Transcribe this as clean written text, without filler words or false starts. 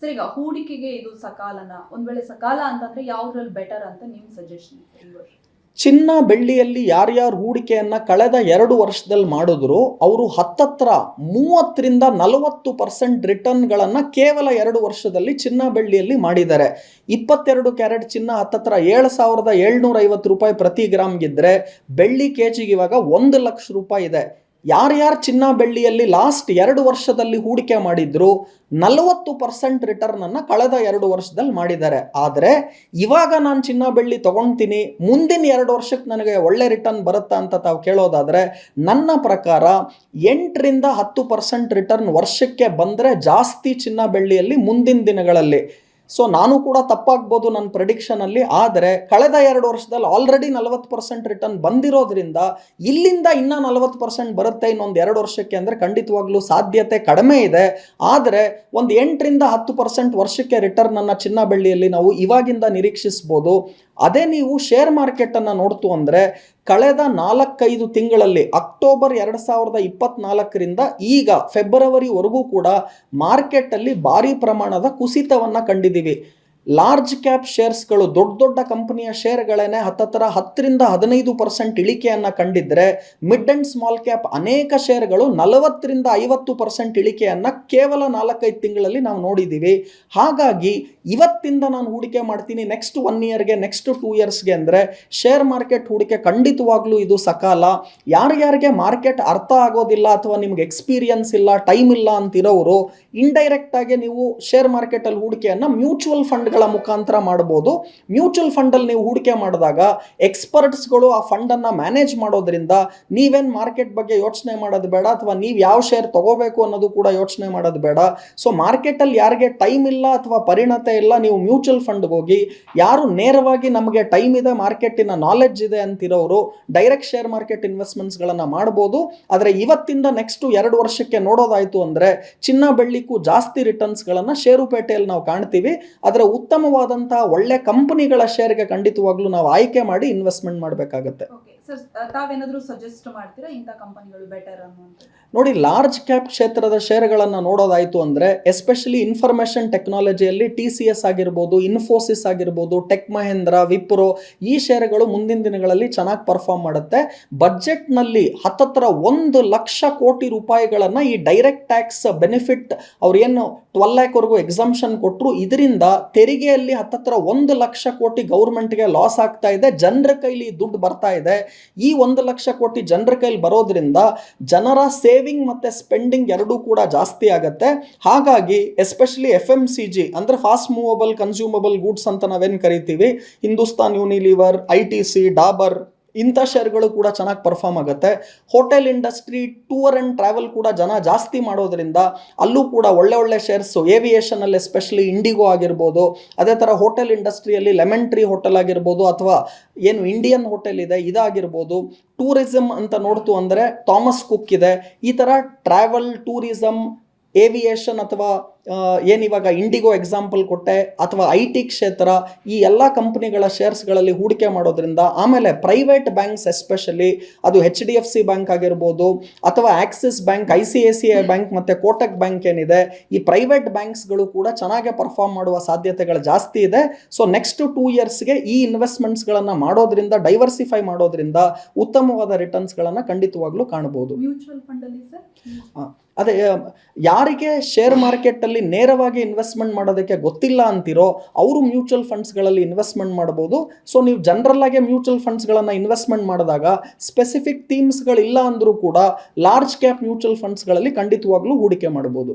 Sir ಈಗ ಹೂಡಿಕೆಗೆ ಇದು ಸಕಾಲನ ಒಂದ್ ವೇಳೆ ಸಕಾಲ ಅಂತಂದ್ರೆ ಯಾವ್ದ್ರಲ್ಲಿ ಬೆಟರ್ ಅಂತ ನಿಮ್ ಸಜೆಷನ್ ಈ ವರ್ಷ? ಚಿನ್ನ ಬೆಳ್ಳಿಯಲ್ಲಿ ಯಾರ್ಯಾರು ಹೂಡಿಕೆಯನ್ನ ಕಳೆದ 2 ವರ್ಷದಲ್ಲಿ ಮಾಡಿದ್ರು ಅವರು ಹತ್ತತ್ರ 30-40% ರಿಟರ್ನ್ಗಳನ್ನು ಕೇವಲ 2 ವರ್ಷದಲ್ಲಿ ಚಿನ್ನ ಬೆಳ್ಳಿಯಲ್ಲಿ ಮಾಡಿದ್ದಾರೆ. 22 ಕ್ಯಾರೆಟ್ ಚಿನ್ನ ಹತ್ತತ್ರ 7,750 ರೂಪಾಯಿ ಪ್ರತಿ ಗ್ರಾಮ್ಗಿದ್ರೆ ಬೆಳ್ಳಿ ಕೆಜಿಗೆ ಇವಾಗ 1 ಲಕ್ಷ ರೂಪಾಯಿ ಇದೆ. ಯಾರ್ಯಾರು ಚಿನ್ನ ಬೆಳ್ಳಿಯಲ್ಲಿ ಲಾಸ್ಟ್ 2 ವರ್ಷದಲ್ಲಿ ಹೂಡಿಕೆ ಮಾಡಿದ್ರು 40% ರಿಟರ್ನ್ ಅನ್ನ ಕಳೆದ 2 ವರ್ಷದಲ್ಲಿ ಮಾಡಿದ್ದಾರೆ. ಆದರೆ ಇವಾಗ ನಾನು ಚಿನ್ನ ಬೆಳ್ಳಿ ತಗೊಳ್ತೀನಿ, ಮುಂದಿನ 2 ವರ್ಷಕ್ಕೆ ನನಗೆ ಒಳ್ಳೆ ರಿಟರ್ನ್ ಬರುತ್ತಾ ಅಂತ ತಾವು ಕೇಳೋದಾದ್ರೆ ನನ್ನ ಪ್ರಕಾರ 8-10% ರಿಟರ್ನ್ ವರ್ಷಕ್ಕೆ ಬಂದರೆ ಜಾಸ್ತಿ ಚಿನ್ನ ಬೆಳ್ಳಿಯಲ್ಲಿ ಮುಂದಿನ ದಿನಗಳಲ್ಲಿ. ಸೊ ನಾನು ಕೂಡ ತಪ್ಪಾಗ್ಬೋದು ನನ್ನ ಪ್ರೆಡಿಕ್ಷನಲ್ಲಿ, ಆದರೆ ಕಳೆದ 2 ವರ್ಷದಲ್ಲಿ ಆಲ್ರೆಡಿ 40% ರಿಟರ್ನ್ ಬಂದಿರೋದ್ರಿಂದ ಇಲ್ಲಿಂದ ಇನ್ನೂ 40% ಬರುತ್ತೆ ಇನ್ನೊಂದು 2 ವರ್ಷಕ್ಕೆ ಅಂದರೆ ಖಂಡಿತವಾಗ್ಲೂ ಸಾಧ್ಯತೆ ಕಡಿಮೆ ಇದೆ. ಆದರೆ ಒಂದು 8-10% ವರ್ಷಕ್ಕೆ ರಿಟರ್ನನ್ನು ಚಿನ್ನ ಬೆಳ್ಳಿಯಲ್ಲಿ ನಾವು ಇವಾಗಿಂದ ನಿರೀಕ್ಷಿಸ್ಬೋದು. ಅದೇ ನೀವು ಶೇರ್ ಮಾರ್ಕೆಟನ್ನು ನೋಡ್ತು ಅಂದರೆ ಕಳೆದ 4-5 ತಿಂಗಳಲ್ಲಿ ಅಕ್ಟೋಬರ್ 2024ರಿಂದ ಈಗ ಫೆಬ್ರವರಿವರೆಗೂ ಕೂಡ ಮಾರ್ಕೆಟಲ್ಲಿ ಭಾರಿ ಪ್ರಮಾಣದ ಕುಸಿತವನ್ನು ಕಂಡಿದ್ದೀವಿ. ಲಾರ್ಜ್ ಕ್ಯಾಪ್ ಶೇರ್ಸ್ಗಳು, ದೊಡ್ಡ ದೊಡ್ಡ ಕಂಪನಿಯ ಶೇರ್ಗಳೇನೆ ಹತ್ತತ್ರ 10-15% ಇಳಿಕೆಯನ್ನು ಕಂಡಿದ್ರೆ ಮಿಡ್ ಅಂಡ್ ಸ್ಮಾಲ್ ಕ್ಯಾಪ್ ಅನೇಕ ಶೇರ್ಗಳು 40-50% ಇಳಿಕೆಯನ್ನು ಕೇವಲ 4-5 ತಿಂಗಳಲ್ಲಿ ನಾವು ನೋಡಿದ್ದೀವಿ. ಹಾಗಾಗಿ ಇವತ್ತಿಂದ ನಾನು ಹೂಡಿಕೆ ಮಾಡ್ತೀನಿ ನೆಕ್ಸ್ಟ್ 1 ಇಯರ್ಗೆ, ನೆಕ್ಸ್ಟ್ 2 ಇಯರ್ಸ್ಗೆ ಅಂದರೆ ಶೇರ್ ಮಾರ್ಕೆಟ್ ಹೂಡಿಕೆ ಖಂಡಿತವಾಗ್ಲೂ ಇದು ಸಕಾಲ. ಯಾರ್ಯಾರಿಗೆ ಮಾರ್ಕೆಟ್ ಅರ್ಥ ಆಗೋದಿಲ್ಲ ಅಥವಾ ನಿಮ್ಗೆ ಎಕ್ಸ್ಪೀರಿಯನ್ಸ್ ಇಲ್ಲ, ಟೈಮ್ ಇಲ್ಲ ಅಂತಿರೋರು ಇಂಡೈರೆಕ್ಟ್ ಆಗಿ ನೀವು ಶೇರ್ ಮಾರ್ಕೆಟಲ್ಲಿ ಹೂಡಿಕೆಯನ್ನು ಮ್ಯೂಚುವಲ್ ಫಂಡ್ಗಳ ಮುಖಾಂತರ ಮಾಡಬಹುದು. ಮ್ಯೂಚುವಲ್ ಫಂಡಲ್ಲಿ ನೀವು ಹೂಡಿಕೆ ಮಾಡಿದಾಗ ಎಕ್ಸ್ಪರ್ಟ್ಸ್ಗಳು ಆ ಫಂಡನ್ನು ಮ್ಯಾನೇಜ್ ಮಾಡೋದ್ರಿಂದ ನೀವೇನು ಮಾರ್ಕೆಟ್ ಬಗ್ಗೆ ಯೋಚನೆ ಮಾಡೋದು ಬೇಡ, ಅಥವಾ ನೀವು ಯಾವ ಶೇರ್ ತಗೋಬೇಕು ಅನ್ನೋದು ಕೂಡ ಯೋಚನೆ ಮಾಡೋದು ಬೇಡ. ಸೊ ಮಾರ್ಕೆಟಲ್ಲಿ ಯಾರಿಗೆ ಟೈಮ್ ಇಲ್ಲ ಅಥವಾ ಪರಿಣತೆ ಇಲ್ಲ, ನೀವು ಮ್ಯೂಚುವಲ್ ಫಂಡ್ಗೆ ಹೋಗಿ. ಯಾರು ನೇರವಾಗಿ ನಮಗೆ ಟೈಮ್ ಇದೆ, ಮಾರ್ಕೆಟಿನ ನಾಲೆಡ್ಜ್ ಇದೆ ಅಂತಿರೋರು ಡೈರೆಕ್ಟ್ ಶೇರ್ ಮಾರ್ಕೆಟ್ ಇನ್ವೆಸ್ಟ್ಮೆಂಟ್ಸ್ಗಳನ್ನು ಮಾಡ್ಬೋದು. ಆದರೆ ಇವತ್ತಿಂದ ನೆಕ್ಸ್ಟ್ 2 ವರ್ಷಕ್ಕೆ ನೋಡೋದಾಯಿತು ಅಂದರೆ ಚಿನ್ನ ಬೆಳ್ಳಿಗೂ ಜಾಸ್ತಿ ರಿಟರ್ನ್ಸ್ಗಳನ್ನು ಷೇರುಪೇಟೆಯಲ್ಲಿ ನಾವು ಕಾಣ್ತೀವಿ. ಅದರ ಉತ್ತಮವಾದಂತಹ ಒಳ್ಳೆ ಕಂಪನಿಗಳ ಶೇರ್ಗೆ ಖಂಡಿತವಾಗ್ಲೂ ನಾವು ಆಯ್ಕೆ ಮಾಡಿ ಇನ್ವೆಸ್ಟ್ಮೆಂಟ್ ಮಾಡಬೇಕಾಗುತ್ತೆ. ತಾವೇನಾದರೂ ಸಜೆಸ್ಟ್ ಮಾಡ್ತೀರಾ ಇಂಥ ಕಂಪನಿಗಳು ಬೆಟರ್ ಅನ್ನುವಂಥ? ನೋಡಿ, ಲಾರ್ಜ್ ಕ್ಯಾಪ್ ಕ್ಷೇತ್ರದ ಶೇರ್ಗಳನ್ನು ನೋಡೋದಾಯಿತು ಅಂದರೆ ಎಸ್ಪೆಷಲಿ ಇನ್ಫಾರ್ಮೇಷನ್ ಟೆಕ್ನಾಲಜಿಯಲ್ಲಿ TCS ಆಗಿರ್ಬೋದು, ಇನ್ಫೋಸಿಸ್ ಆಗಿರ್ಬೋದು, ಟೆಕ್ ಮಹೇಂದ್ರ, ವಿಪ್ರೋ ಈ ಶೇರ್ಗಳು ಮುಂದಿನ ದಿನಗಳಲ್ಲಿ ಚೆನ್ನಾಗಿ ಪರ್ಫಾರ್ಮ್ ಮಾಡುತ್ತೆ. ಬಜೆಟ್ನಲ್ಲಿ ಹತ್ತತ್ರ 1 ಲಕ್ಷ ಕೋಟಿ ರೂಪಾಯಿಗಳನ್ನು ಈ ಡೈರೆಕ್ಟ್ ಟ್ಯಾಕ್ಸ್ ಬೆನಿಫಿಟ್ ಅವ್ರು ಏನು 12 ಲ್ಯಾಕ್ವರೆಗೂ ಎಕ್ಸಂಪ್ಷನ್ ಕೊಟ್ಟರು, ಇದರಿಂದ ತೆರಿಗೆಯಲ್ಲಿ ಹತ್ತತ್ರ 1 ಲಕ್ಷ ಕೋಟಿ ಗೌರ್ಮೆಂಟ್ಗೆ ಲಾಸ್ ಆಗ್ತಾ ಇದೆ. ಜನರ ಕೈಲಿ ದುಡ್ಡು ಬರ್ತಾ ಇದೆ. ಈ 1 ಲಕ್ಷ ಕೋಟಿ ಜನರ ಕೈಲಿ ಬರೋದ್ರಿಂದ ಜನರ ಸೇವಿಂಗ್ ಮತ್ತೆ ಸ್ಪೆಂಡಿಂಗ್ ಎರಡೂ ಕೂಡ ಜಾಸ್ತಿ ಆಗುತ್ತೆ. ಹಾಗಾಗಿ ಎಸ್ಪೆಷಲಿ FMCG ಅಂದ್ರೆ ಫಾಸ್ಟ್ ಮೂವಬಲ್ ಕನ್ಸ್ಯೂಮಬಲ್ ಗೂಡ್ಸ್ ಅಂತ ನಾವೇನು ಕರಿತೀವಿ, ಹಿಂದೂಸ್ತಾನ್ ಯೂನಿಲಿವರ್, ITC, ಡಾಬರ್ ಇಂಥ ಶೇರ್ಗಳು ಕೂಡ ಚೆನ್ನಾಗಿ ಪರ್ಫಾರ್ಮ್ ಆಗುತ್ತೆ. Hotel industry, tour and travel ಕೂಡ ಜನ ಜಾಸ್ತಿ ಮಾಡೋದ್ರಿಂದ ಅಲ್ಲೂ ಕೂಡ ಒಳ್ಳೆ ಶೇರ್ಸು, ಏವಿಯೇಷನಲ್ಲಿ ಎಸ್ಪೆಷಲಿ ಇಂಡಿಗೋ ಆಗಿರ್ಬೋದು, ಅದೇ ಥರ ಹೋಟೆಲ್ ಇಂಡಸ್ಟ್ರಿಯಲ್ಲಿ ಲೆಮನ್ ಟ್ರೀ ಹೋಟೆಲ್ ಆಗಿರ್ಬೋದು, ಅಥವಾ ಏನು ಇಂಡಿಯನ್ ಹೋಟೆಲ್ ಇದೆ ಇದಾಗಿರ್ಬೋದು. ಟೂರಿಸಮ್ ಅಂತ ನೋಡ್ತು ಅಂದರೆ ಥಾಮಸ್ ಕುಕ್ ಇದೆ. ಈ ಥರ ಟ್ರಾವೆಲ್, ಟೂರಿಸಮ್, ಏವಿಯೇಷನ್ ಅಥವಾ ಏನಿವಾಗ ಇಂಡಿಗೋ ಎಕ್ಸಾಂಪಲ್ ಕೊಟ್ಟೆ, ಅಥವಾ IT ಕ್ಷೇತ್ರ, ಈ ಎಲ್ಲ ಕಂಪನಿಗಳ ಶೇರ್ಸ್ಗಳಲ್ಲಿ ಹೂಡಿಕೆ ಮಾಡೋದ್ರಿಂದ. ಆಮೇಲೆ ಪ್ರೈವೇಟ್ ಬ್ಯಾಂಕ್ಸ್ ಎಸ್ಪೆಷಲಿ ಅದು HDFC ಬ್ಯಾಂಕ್ ಆಗಿರ್ಬೋದು, ಅಥವಾ ಆಕ್ಸಿಸ್ ಬ್ಯಾಂಕ್, ICICI ಬ್ಯಾಂಕ್ ಮತ್ತು ಕೋಟಕ್ ಬ್ಯಾಂಕ್ ಏನಿದೆ, ಈ ಪ್ರೈವೇಟ್ ಬ್ಯಾಂಕ್ಸ್ಗಳು ಕೂಡ ಚೆನ್ನಾಗಿ ಪರ್ಫಾರ್ಮ್ ಮಾಡುವ ಸಾಧ್ಯತೆಗಳು ಜಾಸ್ತಿ ಇದೆ. ಸೊ ನೆಕ್ಸ್ಟ್ 2 ಇಯರ್ಸ್ಗೆ ಈ ಇನ್ವೆಸ್ಟ್ಮೆಂಟ್ಸ್ಗಳನ್ನು ಮಾಡೋದ್ರಿಂದ, ಡೈವರ್ಸಿಫೈ ಮಾಡೋದ್ರಿಂದ ಉತ್ತಮವಾದ ರಿಟರ್ನ್ಸ್ಗಳನ್ನು ಖಂಡಿತವಾಗ್ಲೂ ಕಾಣಬಹುದು. ಮ್ಯೂಚುವಲ್ ಫಂಡಲ್ಲಿ ಸರ್ ಅದೇ ಯಾರಿಗೆ ಶೇರ್ ಮಾರ್ಕೆಟಲ್ಲಿ ನೇರವಾಗಿ ಇನ್ವೆಸ್ಟ್ಮೆಂಟ್ ಮಾಡೋದಕ್ಕೆ ಗೊತ್ತಿಲ್ಲ ಅಂತಿರೋ ಅವರು ಮ್ಯೂಚುವಲ್ ಫಂಡ್ಸ್ಗಳಲ್ಲಿ ಇನ್ವೆಸ್ಟ್ಮೆಂಟ್ ಮಾಡ್ಬೋದು. ಸೊ ನೀವು ಜನರಲ್ ಆಗಿ ಮ್ಯೂಚುವಲ್ ಫಂಡ್ಸ್ಗಳನ್ನು ಇನ್ವೆಸ್ಟ್ಮೆಂಟ್ ಮಾಡಿದಾಗ ಸ್ಪೆಸಿಫಿಕ್ ಥೀಮ್ಸ್ಗಳಿಲ್ಲ ಅಂದರೂ ಕೂಡ ಲಾರ್ಜ್ ಕ್ಯಾಪ್ ಮ್ಯೂಚುವಲ್ ಫಂಡ್ಸ್ಗಳಲ್ಲಿ ಖಂಡಿತವಾಗ್ಲೂ ಹೂಡಿಕೆ ಮಾಡ್ಬೋದು.